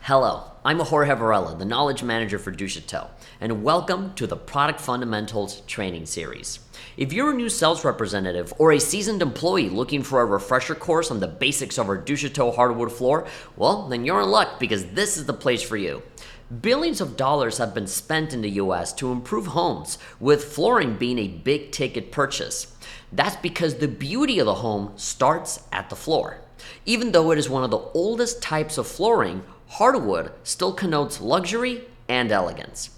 Hello, I'm Jorge Varela, the Knowledge Manager for Duchateau, and welcome to the Product Fundamentals Training Series. If you're a new sales representative or a seasoned employee looking for a refresher course on the basics of our Duchateau hardwood floor, well, then you're in luck because this is the place for you. Billions of dollars have been spent in the US to improve homes, with flooring being a big ticket purchase. That's because the beauty of the home starts at the floor. Even though it is one of the oldest types of flooring, hardwood still connotes luxury and elegance.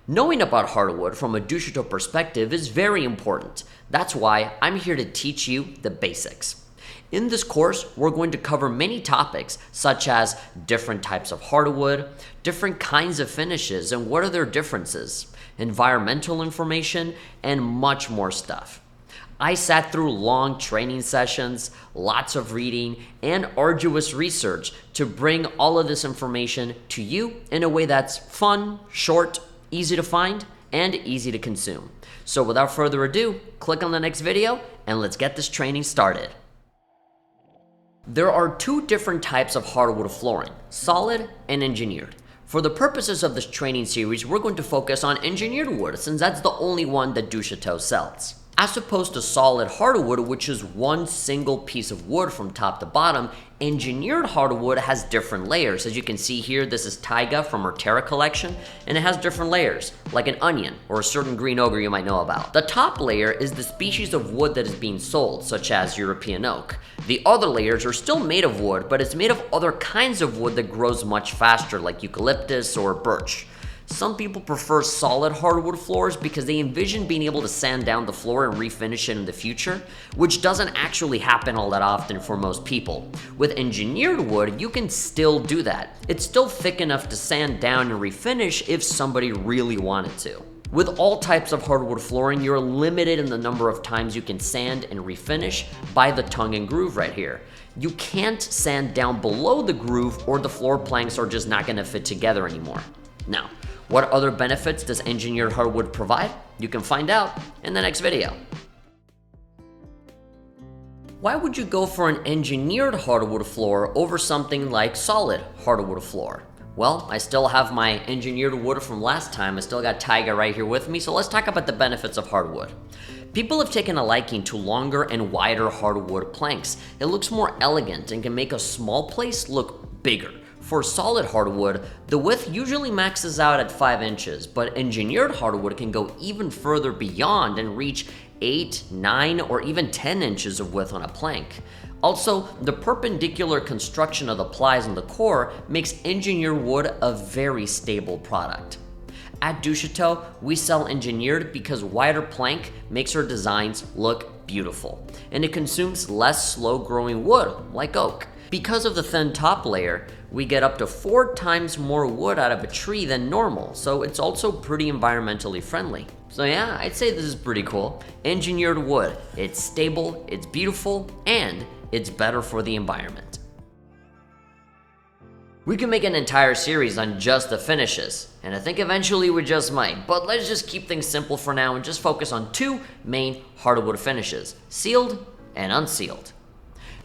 Knowing about hardwood from a Duchateau perspective is very important. That's why I'm here to teach you the basics. In this course, we're going to cover many topics such as different types of hardwood, different kinds of finishes and what are their differences, environmental information, and much more stuff. I sat through long training sessions, lots of reading, and arduous research to bring all of this information to you in a way that's fun, short, easy to find, and easy to consume. So without further ado, click on the next video and let's get this training started. There are two different types of hardwood flooring, solid and engineered. For the purposes of this training series, we're going to focus on engineered wood since that's the only one that Duchateau sells. As opposed to solid hardwood, which is one single piece of wood from top to bottom, engineered hardwood has different layers. As you can see here, this is taiga from our Atelier Collection, and it has different layers, like an onion or a certain green ogre you might know about. The top layer is the species of wood that is being sold, such as European oak. The other layers are still made of wood, but it's made of other kinds of wood that grows much faster, like eucalyptus or birch. Some people prefer solid hardwood floors because they envision being able to sand down the floor and refinish it in the future, which doesn't actually happen all that often for most people. With engineered wood, you can still do that. It's still thick enough to sand down and refinish if somebody really wanted to. With all types of hardwood flooring, you're limited in the number of times you can sand and refinish by the tongue and groove right here. You can't sand down below the groove or the floor planks are just not gonna fit together anymore. Now, what other benefits does engineered hardwood provide? You can find out in the next video. Why would you go for an engineered hardwood floor over something like solid hardwood floor? Well, I still have my engineered wood from last time. I still got taiga right here with me, so let's talk about the benefits of hardwood. People have taken a liking to longer and wider hardwood planks. It looks more elegant and can make a small place look bigger. For solid hardwood, the width usually maxes out at 5 inches, but engineered hardwood can go even further beyond and reach 8, 9, or even 10 inches of width on a plank. Also, the perpendicular construction of the plies in the core makes engineered wood a very stable product. At Duchateau, we sell engineered because wider plank makes our designs look beautiful, and it consumes less slow-growing wood, like oak. Because of the thin top layer, we get up to 4 times more wood out of a tree than normal, so it's also pretty environmentally friendly. So yeah, I'd say this is pretty cool. Engineered wood, it's stable, it's beautiful, and it's better for the environment. We can make an entire series on just the finishes, and I think eventually we just might, but let's just keep things simple for now and just focus on 2 main hardwood finishes, sealed and unsealed.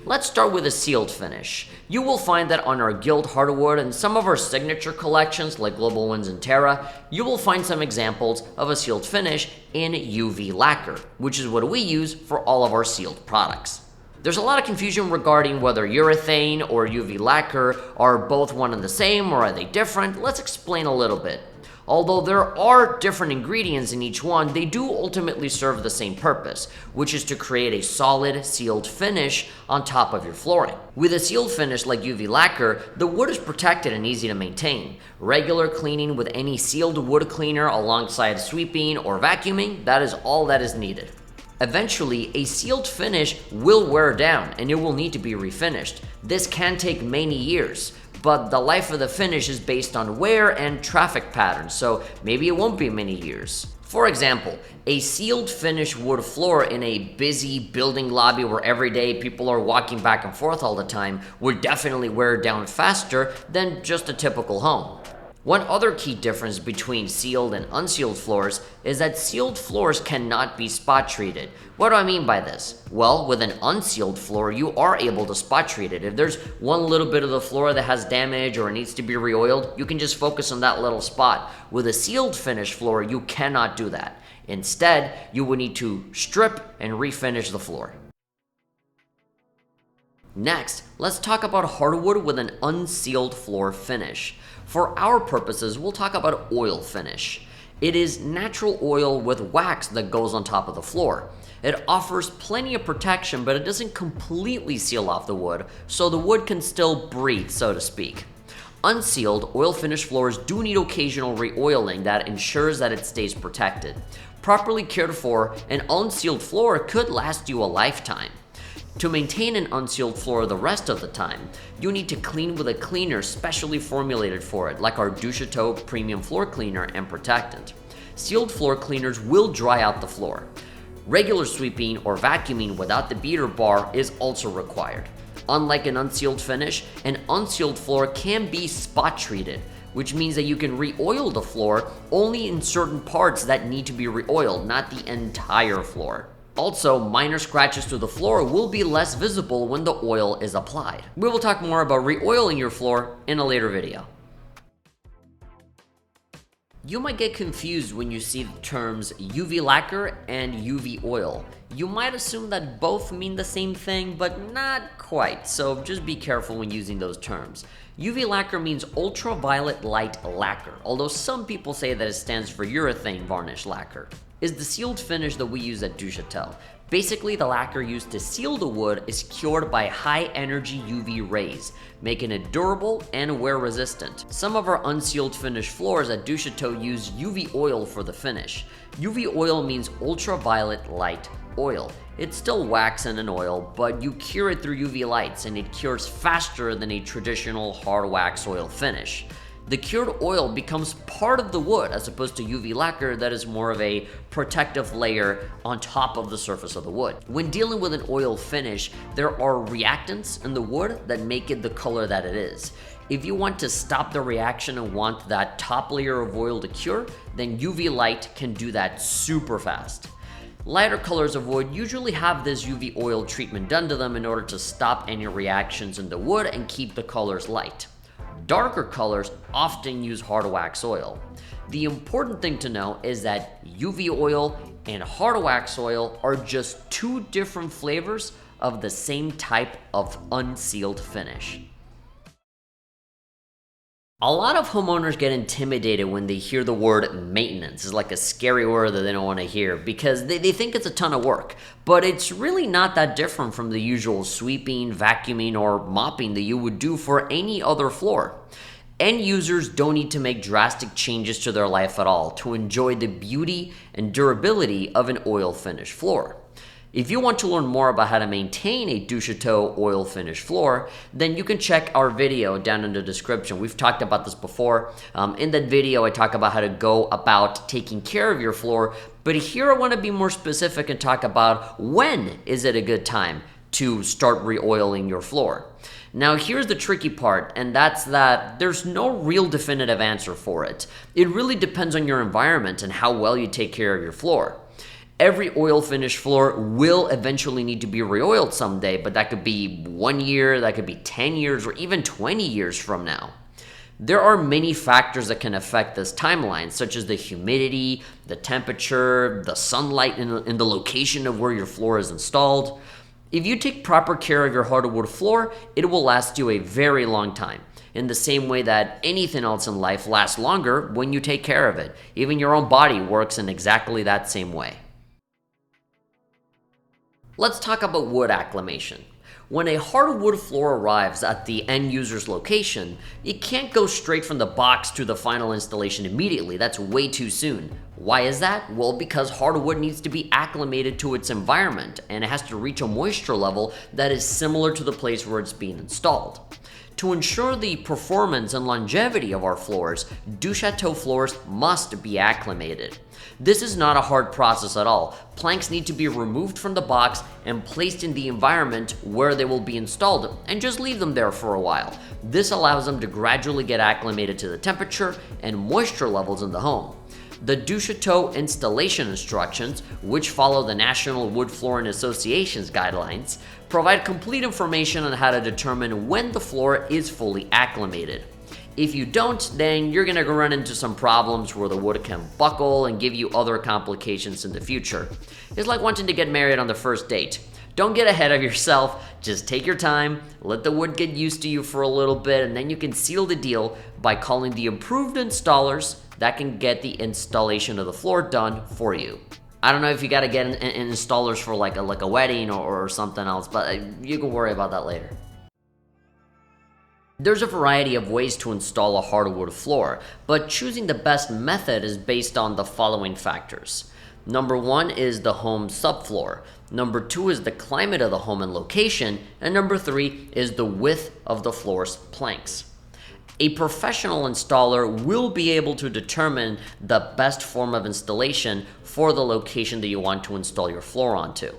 Let's start with a sealed finish. You will find that on our Guild hardwood and some of our signature collections like Global Winds and Terra, you will find some examples of a sealed finish in UV lacquer, which is what we use for all of our sealed products. There's a lot of confusion regarding whether urethane or UV lacquer are both one and the same or are they different. Let's explain a little bit. Although there are different ingredients in each one, they do ultimately serve the same purpose, which is to create a solid, sealed finish on top of your flooring. With a sealed finish like UV lacquer, the wood is protected and easy to maintain. Regular cleaning with any sealed wood cleaner alongside sweeping or vacuuming, that is all that is needed. Eventually, a sealed finish will wear down and it will need to be refinished. This can take many years, but the life of the finish is based on wear and traffic patterns, so maybe it won't be many years. For example, a sealed finish wood floor in a busy building lobby where every day people are walking back and forth all the time would definitely wear down faster than just a typical home. One other key difference between sealed and unsealed floors is that sealed floors cannot be spot treated. What do I mean by this? Well, with an unsealed floor, you are able to spot treat it. If there's one little bit of the floor that has damage or needs to be re-oiled, you can just focus on that little spot. With a sealed finish floor, you cannot do that. Instead, you would need to strip and refinish the floor. Next, let's talk about hardwood with an unsealed floor finish. For our purposes, we'll talk about oil finish. It is natural oil with wax that goes on top of the floor. It offers plenty of protection, but it doesn't completely seal off the wood, so the wood can still breathe, so to speak. Unsealed, oil finish floors do need occasional re-oiling that ensures that it stays protected. Properly cared for, an unsealed floor could last you a lifetime. To maintain an unsealed floor the rest of the time, you need to clean with a cleaner specially formulated for it, like our Duchateau Premium Floor Cleaner and Protectant. Sealed floor cleaners will dry out the floor. Regular sweeping or vacuuming without the beater bar is also required. Unlike an unsealed finish, an unsealed floor can be spot treated, which means that you can re-oil the floor only in certain parts that need to be re-oiled, not the entire floor. Also, minor scratches to the floor will be less visible when the oil is applied. We will talk more about re-oiling your floor in a later video. You might get confused when you see the terms UV lacquer and UV oil. You might assume that both mean the same thing, but not quite, so just be careful when using those terms. UV lacquer means ultraviolet light lacquer, although some people say that it stands for urethane varnish lacquer. Is the sealed finish that we use at Duchateau. Basically, the lacquer used to seal the wood is cured by high-energy UV rays, making it durable and wear-resistant. Some of our unsealed finish floors at Duchateau use UV oil for the finish. UV oil means ultraviolet light oil. It's still wax and an oil, but you cure it through UV lights, and it cures faster than a traditional hard wax oil finish. The cured oil becomes part of the wood as opposed to UV lacquer that is more of a protective layer on top of the surface of the wood. When dealing with an oil finish, there are reactants in the wood that make it the color that it is. If you want to stop the reaction and want that top layer of oil to cure, then UV light can do that super fast. Lighter colors of wood usually have this UV oil treatment done to them in order to stop any reactions in the wood and keep the colors light. Darker colors often use hard wax oil. The important thing to know is that UV oil and hard wax oil are just two different flavors of the same type of unsealed finish. A lot of homeowners get intimidated when they hear the word maintenance. It's like a scary word that they don't want to hear because they think it's a ton of work. But it's really not that different from the usual sweeping, vacuuming, or mopping that you would do for any other floor. End users don't need to make drastic changes to their life at all to enjoy the beauty and durability of an oil finish floor. If you want to learn more about how to maintain a Duchateau oil finish floor, then you can check our video down in the description. We've talked about this before. In that video, I talk about how to go about taking care of your floor, but here I want to be more specific and talk about when is it a good time to start re-oiling your floor. Now, here's the tricky part, and that's that there's no real definitive answer for it. It really depends on your environment and how well you take care of your floor. Every oil finish floor will eventually need to be re-oiled someday, but that could be 1 year, that could be 10 years, or even 20 years from now. There are many factors that can affect this timeline, such as the humidity, the temperature, the sunlight, and the location of where your floor is installed. If you take proper care of your hardwood floor, it will last you a very long time. In the same way that anything else in life lasts longer when you take care of it. Even your own body works in exactly that same way. Let's talk about wood acclimation. When a hardwood floor arrives at the end user's location, it can't go straight from the box to the final installation immediately. That's way too soon. Why is that? Well, because hardwood needs to be acclimated to its environment, and it has to reach a moisture level that is similar to the place where it's being installed. To ensure the performance and longevity of our floors, Duchateau floors must be acclimated. This is not a hard process at all. Planks need to be removed from the box and placed in the environment where they will be installed, and just leave them there for a while. This allows them to gradually get acclimated to the temperature and moisture levels in the home. The Duchateau installation instructions, which follow the National Wood Flooring Association's guidelines, provide complete information on how to determine when the floor is fully acclimated. If you don't, then you're gonna run into some problems where the wood can buckle and give you other complications in the future. It's like wanting to get married on the first date. Don't get ahead of yourself, just take your time, let the wood get used to you for a little bit, and then you can seal the deal by calling the approved installers that can get the installation of the floor done for you. I don't know if you gotta get installers for like a wedding or something else, but you can worry about that later. There's a variety of ways to install a hardwood floor, but choosing the best method is based on the following factors. Number 1 is the home subfloor. Number 2 is the climate of the home and location. And number 3 is the width of the floor's planks. A professional installer will be able to determine the best form of installation for the location that you want to install your floor onto.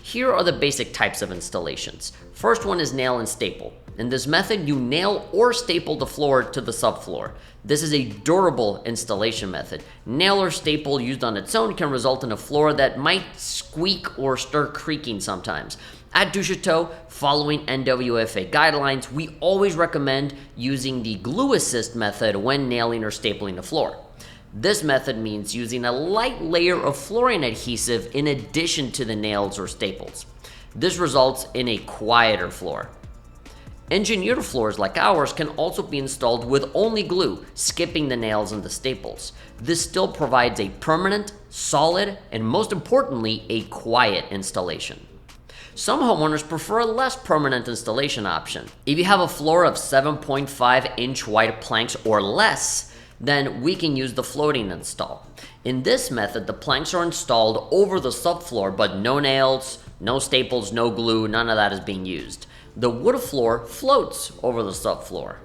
Here are the basic types of installations. First one is nail and staple. In this method, you nail or staple the floor to the subfloor. This is a durable installation method. Nail or staple used on its own can result in a floor that might squeak or start creaking sometimes. At Duchateau, following NWFA guidelines, we always recommend using the glue assist method when nailing or stapling the floor. This method means using a light layer of flooring adhesive in addition to the nails or staples. This results in a quieter floor. Engineered floors like ours can also be installed with only glue, skipping the nails and the staples. This still provides a permanent, solid, and most importantly, a quiet installation. Some homeowners prefer a less permanent installation option. If you have a floor of 7.5-inch wide planks or less, then we can use the floating install. In this method, the planks are installed over the subfloor, but no nails, no staples, no glue, none of that is being used. The wood floor floats over the subfloor.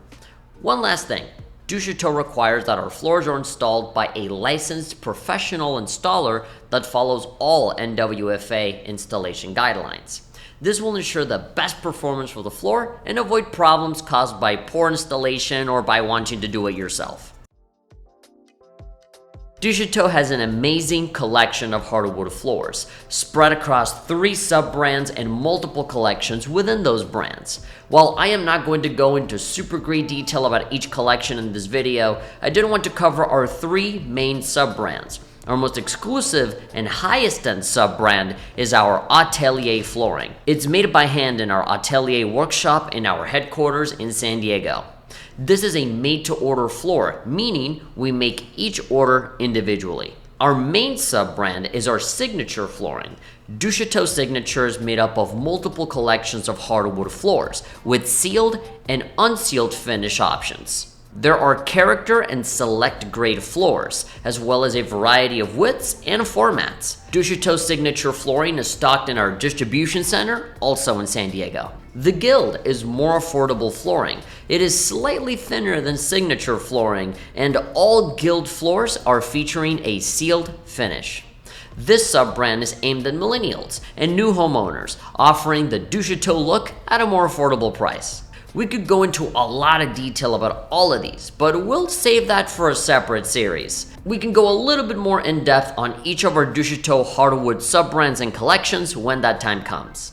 One last thing, Duchateau requires that our floors are installed by a licensed professional installer that follows all NWFA installation guidelines. This will ensure the best performance for the floor and avoid problems caused by poor installation or by wanting to do it yourself. Duchateau has an amazing collection of hardwood floors, spread across 3 sub-brands and multiple collections within those brands. While I am not going to go into super great detail about each collection in this video, I did want to cover our 3 main sub-brands. Our most exclusive and highest end sub-brand is our Atelier flooring. It's made by hand in our Atelier workshop in our headquarters in San Diego. This is a made-to-order floor, meaning we make each order individually. Our main sub-brand is our signature flooring. Duchateau Signature is made up of multiple collections of hardwood floors with sealed and unsealed finish options. There are character and select grade floors, as well as a variety of widths and formats. Duchateau Signature flooring is stocked in our distribution center, also in San Diego. The Guild is more affordable flooring. It is slightly thinner than Signature flooring, and all Guild floors are featuring a sealed finish. This sub-brand is aimed at millennials and new homeowners, offering the Duchateau look at a more affordable price. We could go into a lot of detail about all of these, but we'll save that for a separate series. We can go a little bit more in depth on each of our Duchateau hardwood sub-brands and collections when that time comes.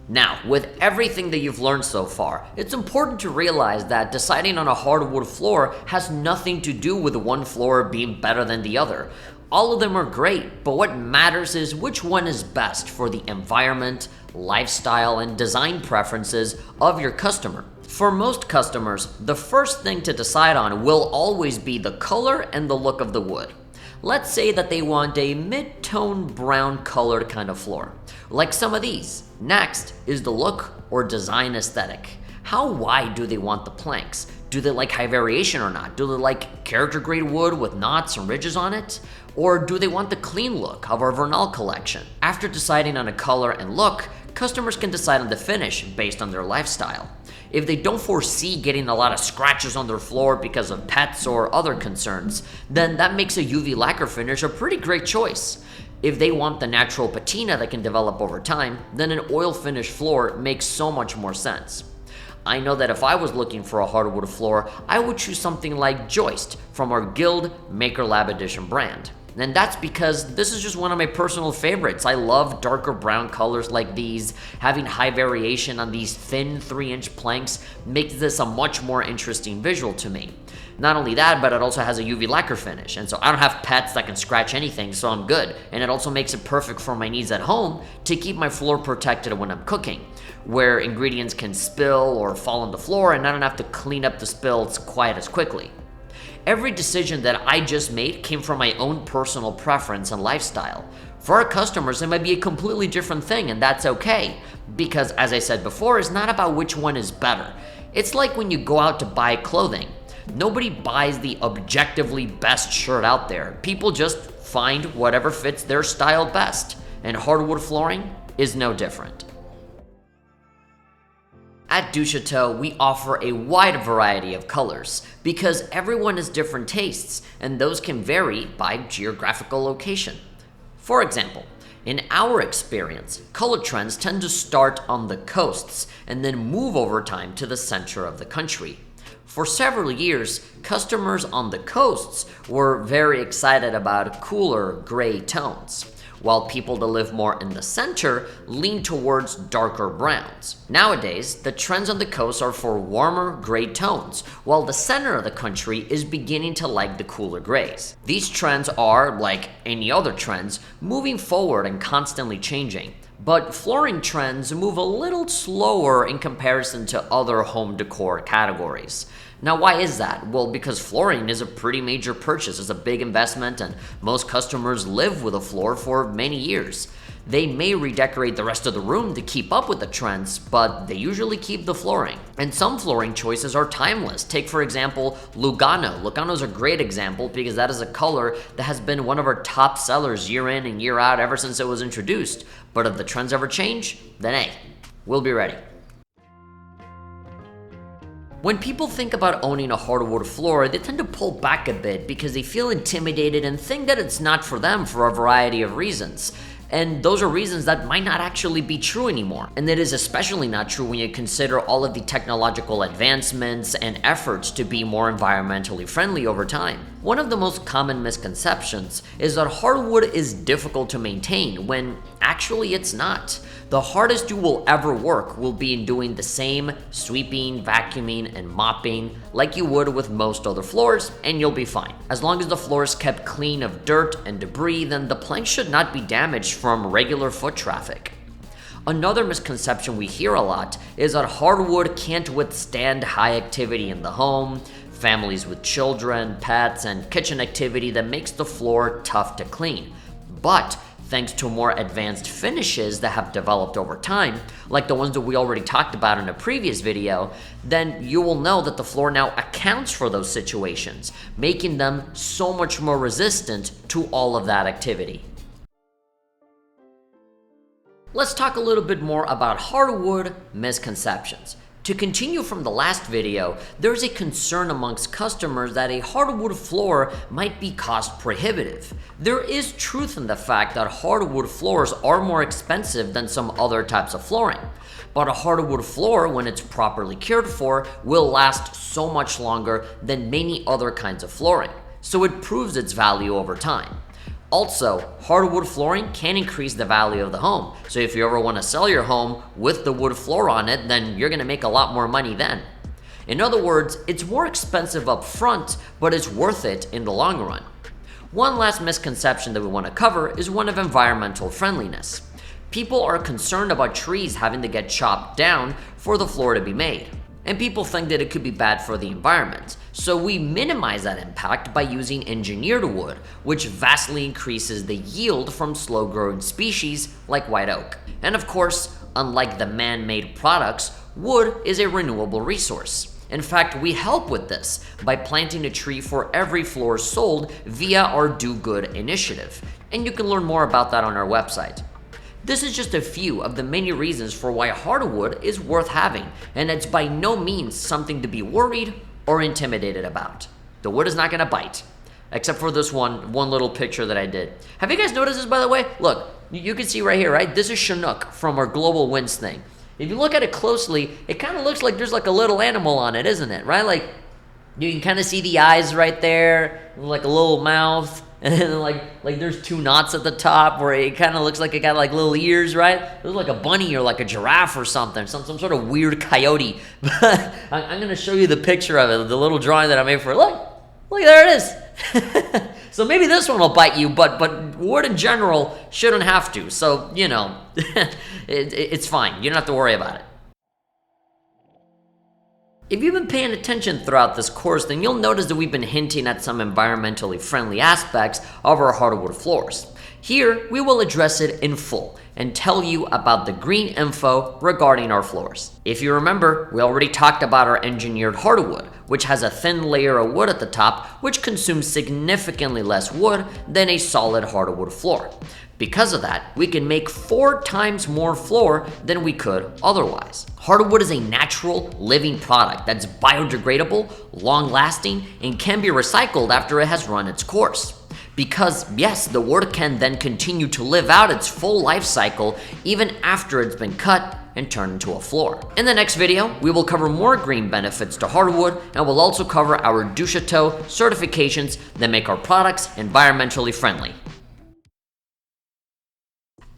Now, with everything that you've learned so far, it's important to realize that deciding on a hardwood floor has nothing to do with one floor being better than the other. All of them are great, but what matters is which one is best for the environment, lifestyle, and design preferences of your customer. For most customers, the first thing to decide on will always be the color and the look of the wood. Let's say that they want a mid-tone brown colored kind of floor, like some of these. Next is the look or design aesthetic. How wide do they want the planks? Do they like high variation or not? Do they like character grade wood with knots and ridges on it? Or do they want the clean look of our Veneto collection? After deciding on a color and look, customers can decide on the finish based on their lifestyle. If they don't foresee getting a lot of scratches on their floor because of pets or other concerns, then that makes a UV lacquer finish a pretty great choice. If they want the natural patina that can develop over time, then an oil finish floor makes so much more sense. I know that if I was looking for a hardwood floor, I would choose something like Joist from our Guild Maker Lab Edition brand. And that's because this is just one of my personal favorites. I love darker brown colors like these. Having high variation on these thin 3-inch planks makes this a much more interesting visual to me. Not only that, but it also has a UV lacquer finish, and so I don't have pets that can scratch anything, so I'm good. And it also makes it perfect for my needs at home to keep my floor protected when I'm cooking, where ingredients can spill or fall on the floor and I don't have to clean up the spills quite as quickly. Every decision that I just made came from my own personal preference and lifestyle. For our customers, it might be a completely different thing, and that's okay, because as I said before, it's not about which one is better. It's like when you go out to buy clothing. Nobody buys the objectively best shirt out there. People just find whatever fits their style best, and hardwood flooring is no different. At Duchateau, we offer a wide variety of colors because everyone has different tastes, and those can vary by geographical location. For example, in our experience, color trends tend to start on the coasts and then move over time to the center of the country. For several years, customers on the coasts were very excited about cooler gray tones, while people that live more in the center lean towards darker browns. Nowadays, the trends on the coast are for warmer gray tones, while the center of the country is beginning to like the cooler grays. These trends are, like any other trends, moving forward and constantly changing. But flooring trends move a little slower in comparison to other home decor categories. Now, why is that? Well, because flooring is a pretty major purchase. It's a big investment, and most customers live with a floor for many years. They may redecorate the rest of the room to keep up with the trends, but they usually keep the flooring. And some flooring choices are timeless. Take, for example, Lugano. Lugano is a great example because that is a color that has been one of our top sellers year in and year out ever since it was introduced. But if the trends ever change, then hey, we'll be ready. When people think about owning a hardwood floor, they tend to pull back a bit because they feel intimidated and think that it's not for them for a variety of reasons. And those are reasons that might not actually be true anymore. And it is especially not true when you consider all of the technological advancements and efforts to be more environmentally friendly over time. One of the most common misconceptions is that hardwood is difficult to maintain when actually it's not. The hardest you will ever work will be in doing the same sweeping, vacuuming, and mopping like you would with most other floors, and you'll be fine. As long as the floor is kept clean of dirt and debris, then the plank should not be damaged from regular foot traffic. Another misconception we hear a lot is that hardwood can't withstand high activity in the home, families with children, pets, and kitchen activity that makes the floor tough to clean. But thanks to more advanced finishes that have developed over time, like the ones that we already talked about in a previous video, then you will know that the floor now accounts for those situations, making them so much more resistant to all of that activity. Let's talk a little bit more about hardwood misconceptions. To continue from the last video, there's a concern amongst customers that a hardwood floor might be cost prohibitive. There is truth in the fact that hardwood floors are more expensive than some other types of flooring. But a hardwood floor, when it's properly cared for, will last so much longer than many other kinds of flooring. So it proves its value over time. Also, hardwood flooring can increase the value of the home. So if you ever want to sell your home with the wood floor on it, then you're going to make a lot more money then. In other words, it's more expensive up front, but it's worth it in the long run. One last misconception that we want to cover is one of environmental friendliness. People are concerned about trees having to get chopped down for the floor to be made. And people think that it could be bad for the environment. So we minimize that impact by using engineered wood, which vastly increases the yield from slow-growing species like white oak. And of course, unlike the man-made products, wood is a renewable resource. In fact, we help with this by planting a tree for every floor sold via our Do Good initiative. And you can learn more about that on our website. This is just a few of the many reasons for why hardwood is worth having, and it's by no means something to be worried or intimidated about. The wood is not gonna bite, except for this one little picture that I did. Have you guys noticed this, by the way? Look, you can see right here, right? This is Chinook from our Global Winds thing. If you look at it closely, it kind of looks like there's like a little animal on it, isn't it? Right? Like, you can kind of see the eyes right there, like a little mouth, and then like there's two knots at the top where it kind of looks like it got like little ears, right? It looks like a bunny or like a giraffe or something, some sort of weird coyote. But I'm gonna show you the picture of it, the little drawing that I made for it. Look, there it is. So maybe this one will bite you, but wood in general shouldn't have to. So, you know, it's fine. You don't have to worry about it. If you've been paying attention throughout this course, then you'll notice that we've been hinting at some environmentally friendly aspects of our hardwood floors. Here, we will address it in full and tell you about the green info regarding our floors. If you remember, we already talked about our engineered hardwood, which has a thin layer of wood at the top, which consumes significantly less wood than a solid hardwood floor. Because of that, we can make 4 times more floor than we could otherwise. Hardwood is a natural, living product that's biodegradable, long-lasting, and can be recycled after it has run its course. Because, yes, the wood can then continue to live out its full life cycle even after it's been cut and turned into a floor. In the next video, we will cover more green benefits to hardwood, and we'll also cover our Duchateau certifications that make our products environmentally friendly.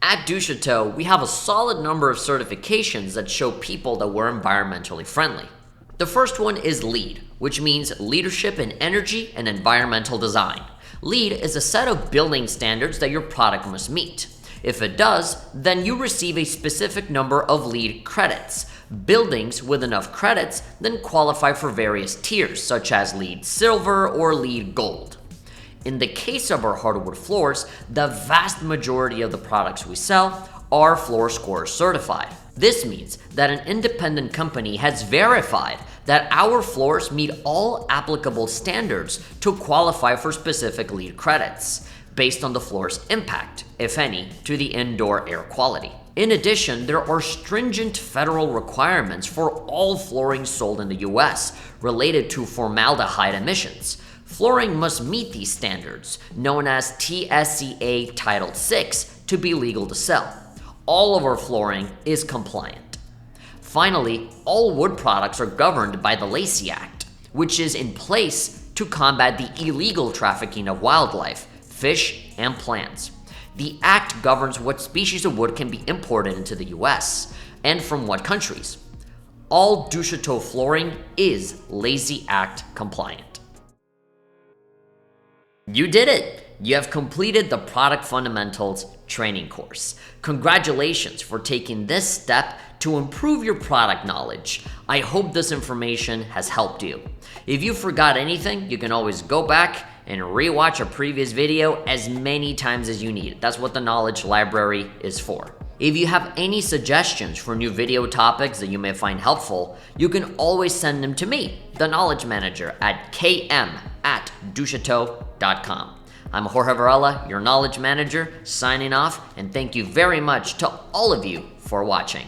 At Duchateau, we have a solid number of certifications that show people that we're environmentally friendly. The first one is LEED, which means Leadership in Energy and Environmental Design. LEED is a set of building standards that your product must meet. If it does, then you receive a specific number of LEED credits. Buildings with enough credits then qualify for various tiers, such as LEED Silver or LEED Gold. In the case of our hardwood floors, the vast majority of the products we sell are Floor Score certified. This means that an independent company has verified that our floors meet all applicable standards to qualify for specific LEED credits, based on the floor's impact, if any, to the indoor air quality. In addition, there are stringent federal requirements for all flooring sold in the US related to formaldehyde emissions. Flooring must meet these standards, known as TSCA Title VI, to be legal to sell. All of our flooring is compliant. Finally, all wood products are governed by the Lacey Act, which is in place to combat the illegal trafficking of wildlife, fish, and plants. The act governs what species of wood can be imported into the US, and from what countries. All Duchateau flooring is Lacey Act compliant. You did it! You have completed the Product Fundamentals training course. Congratulations for taking this step to improve your product knowledge. I hope this information has helped you. If you forgot anything, you can always go back and rewatch a previous video as many times as you need. That's what the knowledge library is for. If you have any suggestions for new video topics that you may find helpful, you can always send them to me, the Knowledge Manager, at km@duchateau.com. I'm Jorge Varela, your Knowledge Manager, signing off, and thank you very much to all of you for watching.